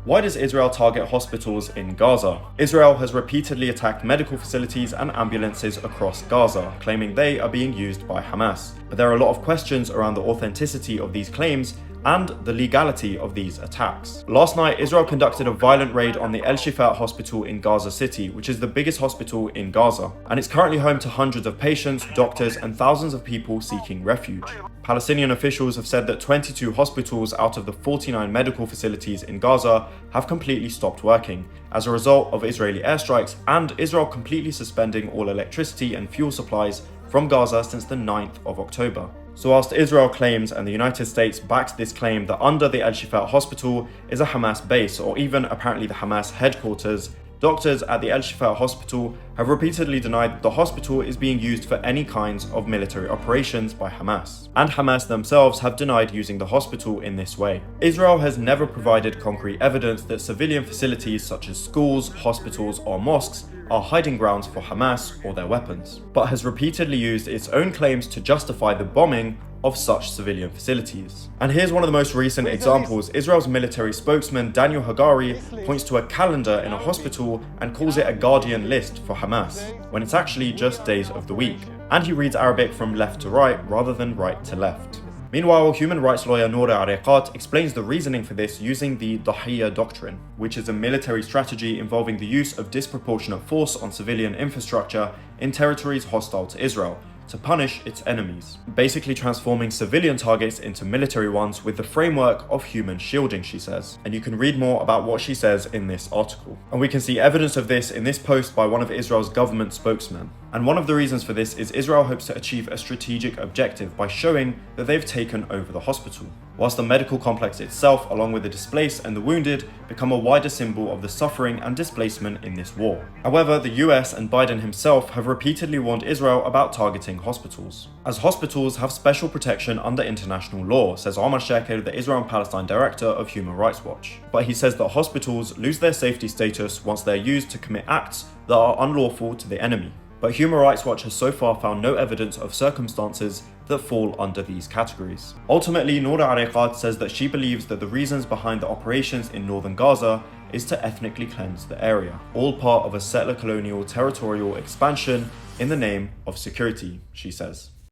Why does Israel target hospitals in Gaza? Israel has repeatedly attacked medical facilities and ambulances across Gaza, claiming they are being used by Hamas. But there are a lot of questions around the authenticity of these claims and the legality of these attacks. Last night, Israel conducted a violent raid on the El-Shifa hospital in Gaza City, which is the biggest hospital in Gaza, and it's currently home to hundreds of patients, doctors, and thousands of people seeking refuge. Palestinian officials have said that 22 hospitals out of the 49 medical facilities in Gaza have completely stopped working as a result of Israeli airstrikes and Israel completely suspending all electricity and fuel supplies from Gaza since the 9th of October. So whilst Israel claims and the United States backs this claim that under the El-Shifa hospital is a Hamas base or even apparently the Hamas headquarters, doctors at the El-Shifa hospital have repeatedly denied that the hospital is being used for any kinds of military operations by Hamas. And Hamas themselves have denied using the hospital in this way. Israel has never provided concrete evidence that civilian facilities such as schools, hospitals, or mosques are hiding grounds for Hamas or their weapons, but has repeatedly used its own claims to justify the bombing of such civilian facilities. And here's one of the most recent examples. Israel's military spokesman Daniel Hagari points to a calendar in a hospital and calls it a guardian list for Hamas, when it's actually just days of the week. And he reads Arabic from left to right rather than right to left. Meanwhile, human rights lawyer Noura Ariqat explains the reasoning for this using the Dahiya doctrine, which is a military strategy involving the use of disproportionate force on civilian infrastructure in territories hostile to Israel, to punish its enemies, basically transforming civilian targets into military ones with the framework of human shielding, she says. And you can read more about what she says in this article. And we can see evidence of this in this post by one of Israel's government spokesmen. And one of the reasons for this is Israel hopes to achieve a strategic objective by showing that they've taken over the hospital, whilst the medical complex itself, along with the displaced and the wounded, become a wider symbol of the suffering and displacement in this war. However, the US and Biden himself have repeatedly warned Israel about targeting hospitals, as hospitals have special protection under international law, says Omar Shaker, the Israel and Palestine director of Human Rights Watch. But he says that hospitals lose their safety status once they're used to commit acts that are unlawful to the enemy. But Human Rights Watch has so far found no evidence of circumstances that fall under these categories. Ultimately, Noura Ariqat says that she believes that the reasons behind the operations in northern Gaza is to ethnically cleanse the area, all part of a settler colonial territorial expansion in the name of security, she says.